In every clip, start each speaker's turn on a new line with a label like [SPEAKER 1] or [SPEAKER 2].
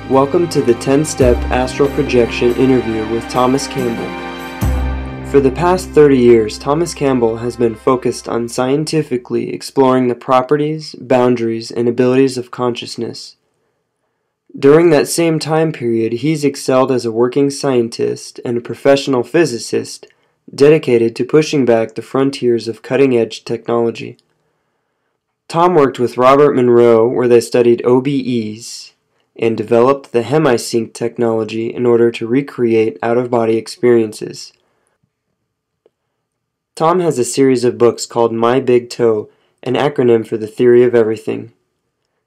[SPEAKER 1] Welcome to the 10-Step Astral Projection interview with Thomas Campbell. For the past 30 years, Thomas Campbell has been focused on scientifically exploring the properties, boundaries, and abilities of consciousness. During that same time period, he's excelled as a working scientist and a professional physicist dedicated to pushing back the frontiers of cutting-edge technology. Tom worked with Robert Monroe, where they studied OBEs, and developed the hemisync technology in order to recreate out-of-body experiences. Tom has a series of books called My Big Toe, an acronym for the theory of everything.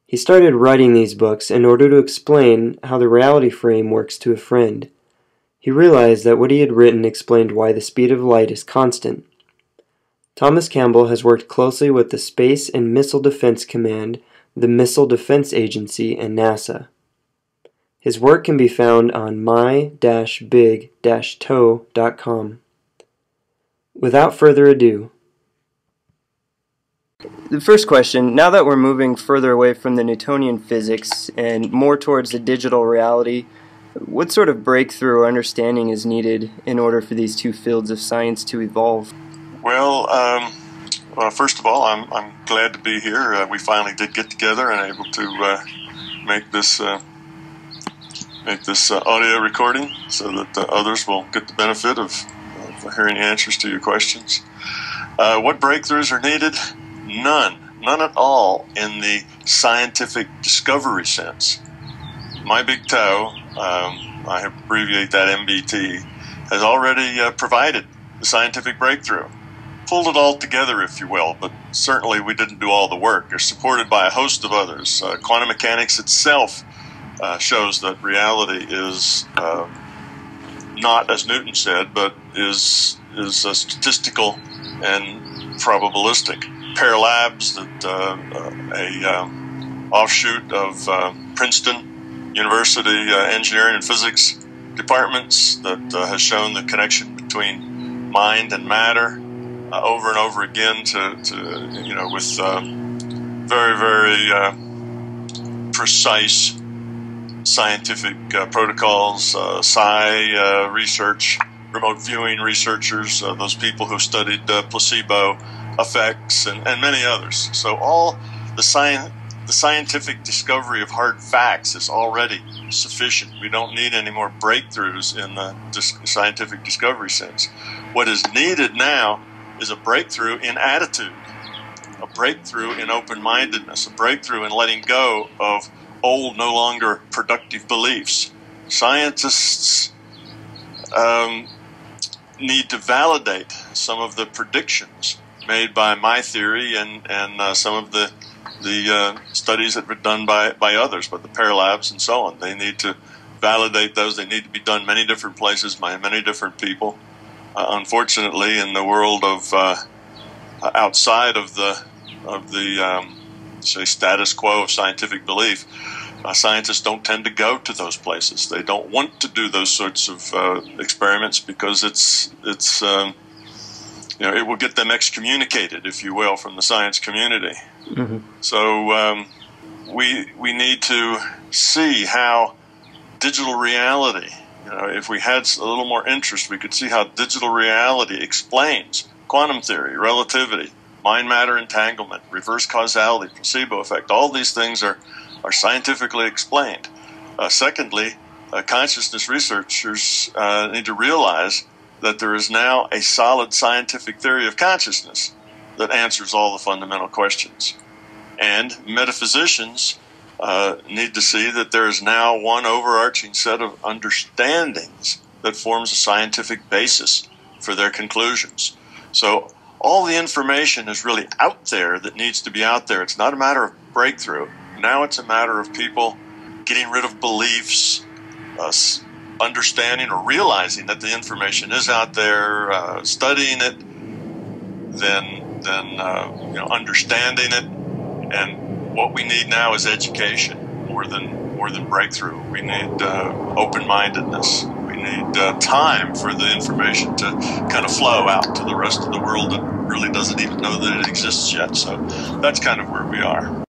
[SPEAKER 1] He started writing these books in order to explain how the reality frame works to a friend. He realized that what he had written explained why the speed of light is constant. Thomas Campbell has worked closely with the Space and Missile Defense Command, the Missile Defense Agency, and NASA. His work can be found on my-big-toe.com. Without further ado, the first question, now that we're moving further away from the Newtonian physics and more towards the digital reality, what sort of breakthrough or understanding is needed in order for these two fields of science to evolve?
[SPEAKER 2] Well, first of all, I'm glad to be here. We finally did get together and able to make this audio recording so that others will get the benefit of hearing answers to your questions. What breakthroughs are needed? None at all in the scientific discovery sense. My Big Toe, I abbreviate that MBT, has already provided the scientific breakthrough. Pulled it all together, if you will, but certainly we didn't do all the work. They're supported by a host of others. Quantum mechanics itself shows that reality is not, as Newton said, but is statistical and probabilistic. Pair Labs, that a offshoot of Princeton University Engineering and Physics departments, that has shown the connection between mind and matter over and over again with very, very precise scientific protocols, psi research, remote viewing researchers, those people who studied placebo effects, and many others. So all the scientific discovery of hard facts is already sufficient. We don't need any more breakthroughs in the scientific discovery sense. What is needed now is a breakthrough in attitude, a breakthrough in open-mindedness, a breakthrough in letting go of old, no longer productive beliefs. Scientists need to validate some of the predictions made by my theory and some of the studies that were done by others, by the Pair Labs and so on. They need to validate those. They need to be done many different places by many different people. Unfortunately, in the world of outside of the say status quo of scientific belief, scientists don't tend to go to those places. They don't want to do those sorts of experiments because it will get them excommunicated, if you will, from the science community. Mm-hmm. So we need to see how digital reality, if we had a little more interest, we could see how digital reality explains quantum theory, relativity, mind-matter entanglement, reverse causality, placebo effect. All these things are scientifically explained. Secondly, consciousness researchers need to realize that there is now a solid scientific theory of consciousness that answers all the fundamental questions. And metaphysicians need to see that there is now one overarching set of understandings that forms a scientific basis for their conclusions. So all the information is really out there that needs to be out there. It's not a matter of breakthrough. Now it's a matter of people getting rid of beliefs, understanding or realizing that the information is out there, studying it, then understanding it. And what we need now is education more than breakthrough. We need open-mindedness. We need time for the information to kind of flow out to the rest of the world that really doesn't even know that it exists yet. So that's kind of where we are.